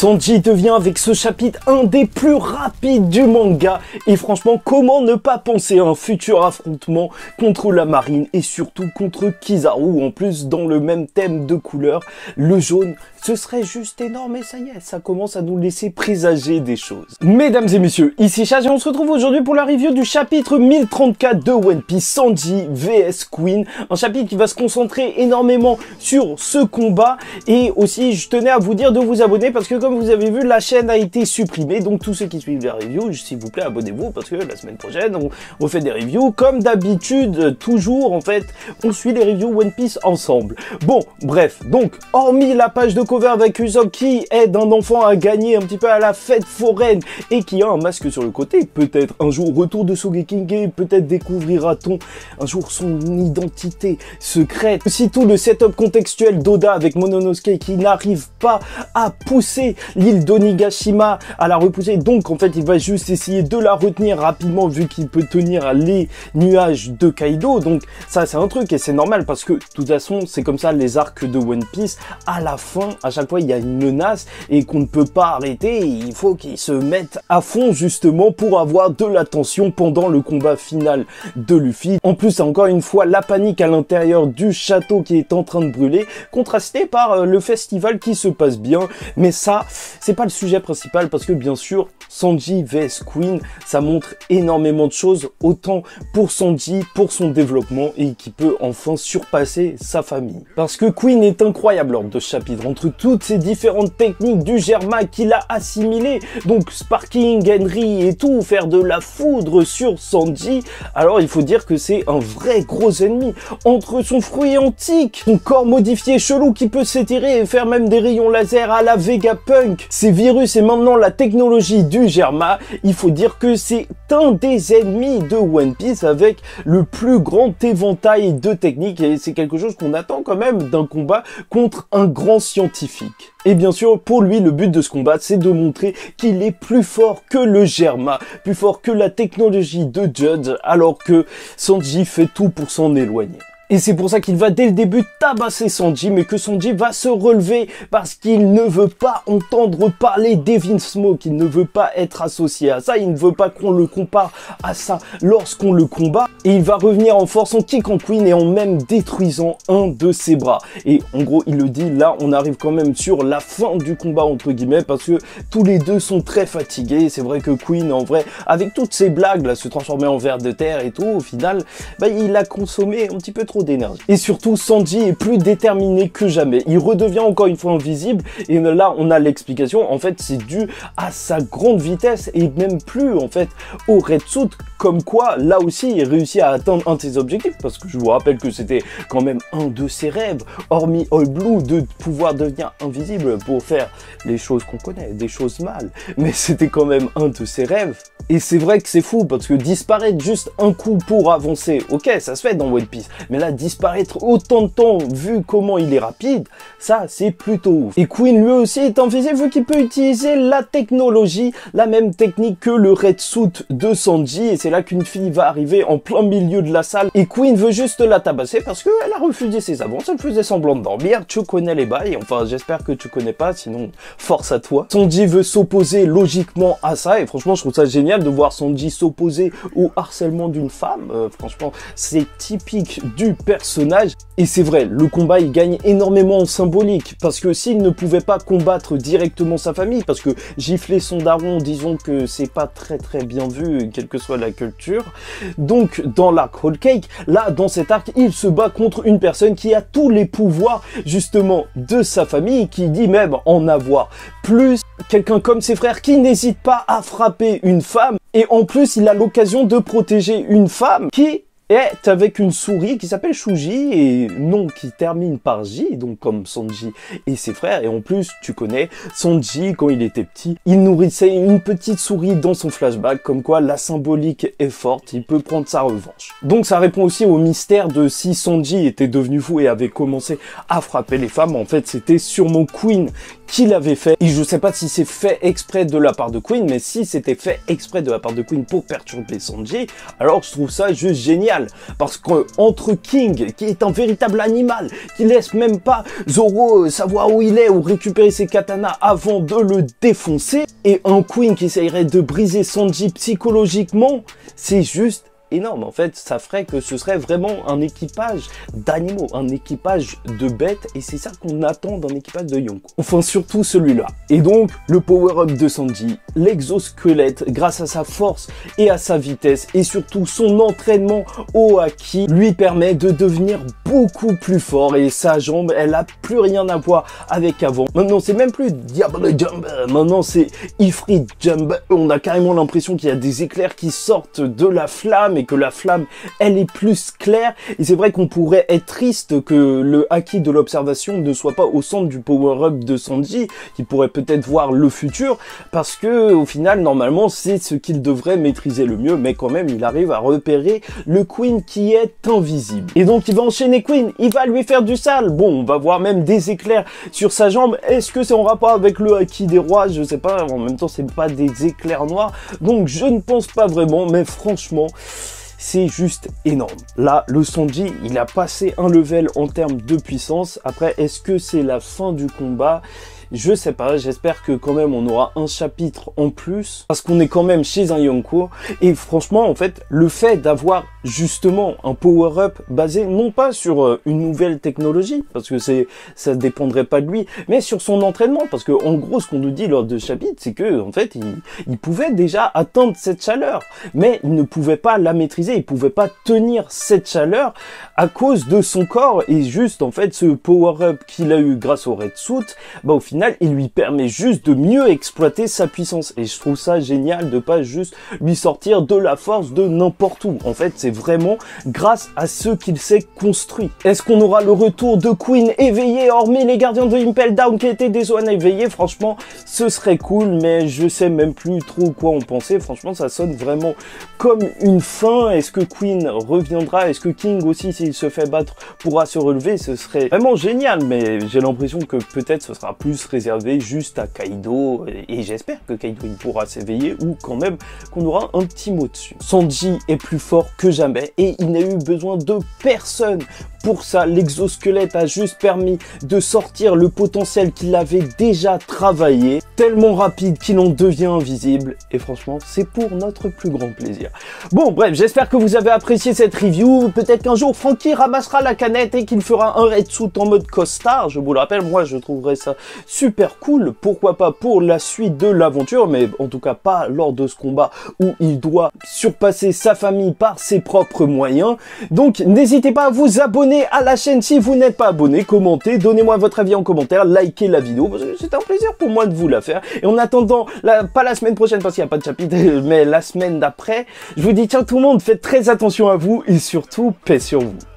Sanji devient avec ce chapitre un des plus rapides du manga et franchement comment ne pas penser à un futur affrontement contre la marine et surtout contre Kizaru en plus dans le même thème de couleur, le jaune, ce serait juste énorme et ça y est, ça commence à nous laisser présager des choses. Mesdames et messieurs, ici Chaz et on se retrouve aujourd'hui pour la review du chapitre 1034 de One Piece, Sanji vs Queen, un chapitre qui va se concentrer énormément sur ce combat et aussi je tenais à vous dire de vous abonner parce que comme vous avez vu la chaîne a été supprimée, donc tous ceux qui suivent la review, s'il vous plaît abonnez-vous parce que la semaine prochaine on fait des reviews comme d'habitude, toujours en fait on suit les reviews One Piece ensemble. Bon bref, donc hormis la page de cover avec Usopp qui aide un enfant à gagner un petit peu à la fête foraine et qui a un masque sur le côté, peut-être un jour retour de Sogeking, peut-être découvrira-t-on un jour son identité secrète. Aussi tout le setup contextuel d'Oda avec Momonosuke qui n'arrive pas à pousser l'île d'Onigashima, à la repousser, donc en fait il va juste essayer de la retenir rapidement vu qu'il peut tenir les nuages de Kaido, donc ça c'est un truc et c'est normal parce que de toute façon c'est comme ça les arcs de One Piece, à la fin à chaque fois il y a une menace et qu'on ne peut pas arrêter, il faut qu'ils se mettent à fond justement pour avoir de la tension pendant le combat final de Luffy. En plus encore une fois la panique à l'intérieur du château qui est en train de brûler, contrasté par le festival qui se passe bien, mais ça c'est pas le sujet principal parce que bien sûr Sanji vs Queen ça montre énormément de choses, autant pour Sanji, pour son développement et qui peut enfin surpasser sa famille. Parce que Queen est incroyable lors de ce chapitre, entre toutes ces différentes techniques du Germa qu'il a assimilé, donc Sparking, Henry et tout, faire de la foudre sur Sanji, alors il faut dire que c'est un vrai gros ennemi, entre son fruit antique, son corps modifié chelou qui peut s'étirer et faire même des rayons laser à la Vegapunk, ses virus et maintenant la technologie du Germa, il faut dire que c'est un des ennemis de One Piece avec le plus grand éventail de techniques et c'est quelque chose qu'on attend quand même d'un combat contre un grand scientifique. Et bien sûr, pour lui, le but de ce combat, c'est de montrer qu'il est plus fort que le Germa, plus fort que la technologie de Judge, alors que Sanji fait tout pour s'en éloigner. Et c'est pour ça qu'il va dès le début tabasser Sanji, mais que Sanji va se relever parce qu'il ne veut pas entendre parler d'Evin Smoke, il ne veut pas être associé à ça, il ne veut pas qu'on le compare à ça lorsqu'on le combat. Et il va revenir en force en kickant Queen et en même détruisant un de ses bras. Et en gros, il le dit, là on arrive quand même sur la fin du combat entre guillemets parce que tous les deux sont très fatigués. C'est vrai que Queen en vrai, avec toutes ses blagues là, se transformer en ver de terre et tout, au final, bah, il a consommé un petit peu trop d'énergie. Et surtout Sanji est plus déterminé que jamais, il redevient encore une fois invisible et là on a l'explication, en fait c'est dû à sa grande vitesse et même plus en fait au Red Suit, comme quoi là aussi il réussit à atteindre un de ses objectifs parce que je vous rappelle que c'était quand même un de ses rêves, hormis All Blue, de pouvoir devenir invisible pour faire les choses qu'on connaît, des choses mal, mais c'était quand même un de ses rêves. Et c'est vrai que c'est fou parce que disparaître juste un coup pour avancer, ok ça se fait dans One Piece, mais là disparaître autant de temps vu comment il est rapide, ça c'est plutôt ouf. Et Queen lui aussi est invisible vu qu'il peut utiliser la technologie, la même technique que le Red Suit de Sanji, et c'est là qu'une fille va arriver en plein milieu de la salle et Queen veut juste la tabasser parce qu'elle a refusé ses avances, elle faisait semblant de dormir. Tu connais les bails, enfin j'espère que tu connais pas, sinon force à toi. Sanji veut s'opposer logiquement à ça et franchement je trouve ça génial de voir Sanji s'opposer au harcèlement d'une femme, franchement c'est typique du personnage. Et c'est vrai, le combat il gagne énormément en symbolique parce que s'il ne pouvait pas combattre directement sa famille, parce que gifler son daron, disons que c'est pas très bien vu quelle que soit la culture, donc dans l'arc Whole Cake, là dans cet arc il se bat contre une personne qui a tous les pouvoirs justement de sa famille, qui dit même en avoir plus, quelqu'un comme ses frères qui n'hésite pas à frapper une femme et en plus il a l'occasion de protéger une femme qui est avec une souris qui s'appelle Shuji et nom qui termine par J, donc comme Sanji et ses frères. Et en plus, tu connais, Sanji, quand il était petit, il nourrissait une petite souris dans son flashback, comme quoi la symbolique est forte, il peut prendre sa revanche. Donc ça répond aussi au mystère de si Sanji était devenu fou et avait commencé à frapper les femmes. En fait, c'était sûrement Queen qu'il avait fait. Et je sais pas si c'est fait exprès de la part de Queen, mais si c'était fait exprès de la part de Queen pour perturber Sanji, alors je trouve ça juste génial. Parce que entre King, qui est un véritable animal, qui laisse même pas Zoro savoir où il est ou récupérer ses katanas avant de le défoncer, et un Queen qui essayerait de briser Sanji psychologiquement, c'est juste énorme. En fait, ça ferait que ce serait vraiment un équipage d'animaux, un équipage de bêtes, et c'est ça qu'on attend d'un équipage de Yonko. Enfin, surtout celui-là. Et donc, le power-up de Sanji, l'exosquelette, grâce à sa force et à sa vitesse, et surtout son entraînement au haki, lui permet de devenir beaucoup plus fort, et sa jambe, elle a plus rien à voir avec avant. Maintenant, c'est même plus Diable Jump, maintenant c'est Ifrit Jump. On a carrément l'impression qu'il y a des éclairs qui sortent de la flamme, et que la flamme, elle est plus claire. Et c'est vrai qu'on pourrait être triste que le haki de l'observation ne soit pas au centre du power-up de Sanji, qui pourrait peut-être voir le futur, parce que au final, normalement, c'est ce qu'il devrait maîtriser le mieux, mais quand même, il arrive à repérer le Queen qui est invisible. Et donc, il va enchaîner Queen, il va lui faire du sale. Bon, on va voir même des éclairs sur sa jambe. Est-ce que c'est en rapport avec le haki des rois? Je sais pas, en même temps, c'est pas des éclairs noirs, donc je ne pense pas vraiment, mais franchement, c'est juste énorme. Là, le Sanji, il a passé un level en termes de puissance. Après, est-ce que c'est la fin du combat? Je sais pas, j'espère que quand même on aura un chapitre en plus, parce qu'on est quand même chez un Yonko, et franchement, en fait, le fait d'avoir justement un power-up basé non pas sur une nouvelle technologie, parce que ça dépendrait pas de lui, mais sur son entraînement, parce que en gros, ce qu'on nous dit lors de ce chapitre, c'est que en fait, il pouvait déjà atteindre cette chaleur, mais il ne pouvait pas la maîtriser, il pouvait pas tenir cette chaleur à cause de son corps, et juste en fait, ce power-up qu'il a eu grâce au Red Suit, bah au final, il lui permet juste de mieux exploiter sa puissance. Et je trouve ça génial de pas juste lui sortir de la force de n'importe où. En fait, c'est vraiment grâce à ce qu'il s'est construit. Est-ce qu'on aura le retour de Queen éveillé, hormis les gardiens de Impel Down qui étaient des Zoan éveillés? Franchement, ce serait cool, mais je sais même plus trop quoi en penser. Franchement, ça sonne vraiment comme une fin. Est-ce que Queen reviendra? Est-ce que King aussi, s'il se fait battre, pourra se relever? Ce serait vraiment génial, mais j'ai l'impression que peut-être ce sera plus réservé juste à Kaido, et j'espère que Kaido il pourra s'éveiller, ou quand même qu'on aura un petit mot dessus. Sanji est plus fort que jamais, et il n'a eu besoin de personne. Pour ça, l'exosquelette a juste permis de sortir le potentiel qu'il avait déjà travaillé, tellement rapide qu'il en devient invisible, et franchement, c'est pour notre plus grand plaisir. Bon, bref, j'espère que vous avez apprécié cette review. Peut-être qu'un jour, Franky ramassera la canette et qu'il fera un Red Suit en mode costard. Je vous le rappelle, moi, je trouverais ça super cool. Pourquoi pas pour la suite de l'aventure, mais en tout cas pas lors de ce combat où il doit surpasser sa famille par ses propres moyens. Donc, n'hésitez pas à vous abonner à la chaîne si vous n'êtes pas abonné, commentez, donnez-moi votre avis en commentaire, likez la vidéo, parce que c'est un plaisir pour moi de vous la faire. Et en attendant, pas la semaine prochaine parce qu'il n'y a pas de chapitre, mais la semaine d'après, je vous dis ciao tout le monde, faites très attention à vous et surtout, paix sur vous.